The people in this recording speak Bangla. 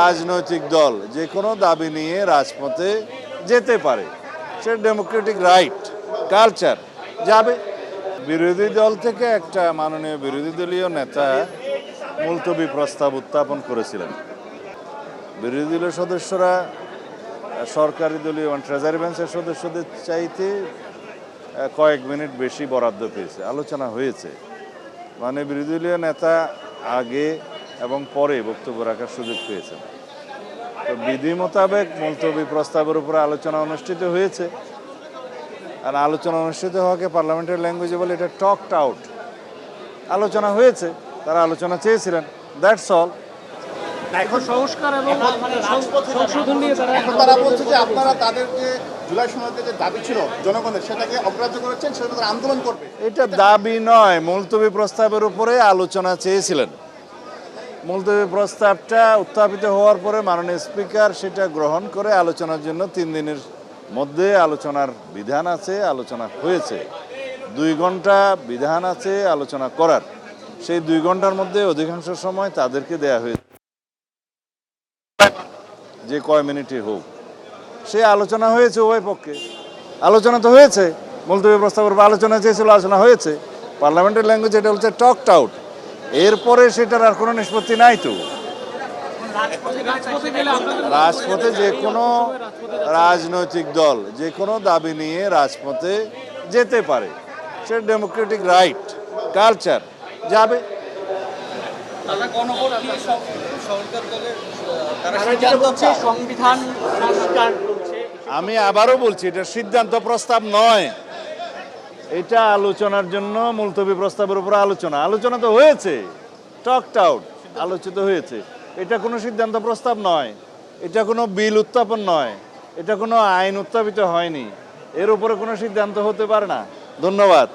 রাজনৈতিক দল যে কোনো দাবি নিয়ে রাজপথে যেতে পারে, সে ডেমোক্রেটিক রাইট, কালচার, যাবে। বিরোধী দল থেকে একটা মাননীয় বিরোধী দলীয় নেতা মুলতবি প্রস্তাব উত্থাপন করেছিলেন। বিরোধী দলীয় সদস্যরা সরকারি দলীয় ট্রেজারি বেঞ্চের সদস্যদের চাইতে কয়েক মিনিট বেশি বরাদ্দ পেয়েছে, আলোচনা হয়েছে। মানে বিরোধী দলীয় নেতা আগে এবং পরে বক্তব্য রাখার সুযোগ পেয়েছেন। তো বিধি মোতাবেক মুলতবি প্রস্তাবের উপরে আলোচনা অনুষ্ঠিত হয়েছে। আর আলোচনা অনুষ্ঠিত হওয়াকে পার্লামেন্টের ল্যাঙ্গুয়েজে বলে এটা টকড আউট। আলোচনা হয়েছে, তারা আলোচনা চেয়েছিলেন, দ্যাটস অল। এখন সংস্কার এবং সংশোধন নিয়ে তারা বলছে যে আপনারা তাদের যে জুলাই সনদে যে দাবি ছিল জনগণের, সেটাকে অগ্রাহ্য করেছেন, সেটা তারা আন্দোলন করবে। এটা দাবি নয়, মুলতবি প্রস্তাবের উপরে আলোচনা চেয়েছিলেন। মুলতবি প্রস্তাবটা উত্থাপিত হওয়ার পরে মাননীয় স্পিকার সেটা গ্রহণ করে আলোচনার জন্য 3 দিনের মধ্যে আলোচনার বিধান আছে, আলোচনা হয়েছে। 2 ঘন্টা বিধান আছে আলোচনা করার। সেই 2 ঘন্টার মধ্যে অধিকাংশ সময় তাদেরকে দেয়া হয়েছে, যে কয় মিনিটই হোক। সে আলোচনা হয়েছে উভয় পক্ষে, আলোচনা তো হয়েছে। মুলতবি প্রস্তাবের উপর আলোচনা চেয়েছিল, আলোচনা হয়েছে। পার্লামেন্টের ল্যাঙ্গুয়েজ এটা হচ্ছে টকড আউট। এরপরে সেটার আর কোনো নিষ্পত্তি নাই। তো রাজপথে যে কোনো রাজনৈতিক দল যে কোনো দাবি নিয়ে রাজপথে যেতে পারে, সে ডেমোক্রেটিক রাইট, কালচার, যাবে। আমি আবারও বলছি, এটা সিদ্ধান্ত প্রস্তাব নয়, এটা আলোচনার জন্য মুলতবি প্রস্তাবের উপর আলোচনা। আলোচনা তো হয়েছে, টকড আউট, আলোচিত হয়েছে। এটা কোনো সিদ্ধান্ত প্রস্তাব নয়, এটা কোনো বিল উত্থাপন নয়, এটা কোনো আইন উত্থাপিত হয়নি। এর উপরে কোনো সিদ্ধান্ত হতে পারে না। ধন্যবাদ।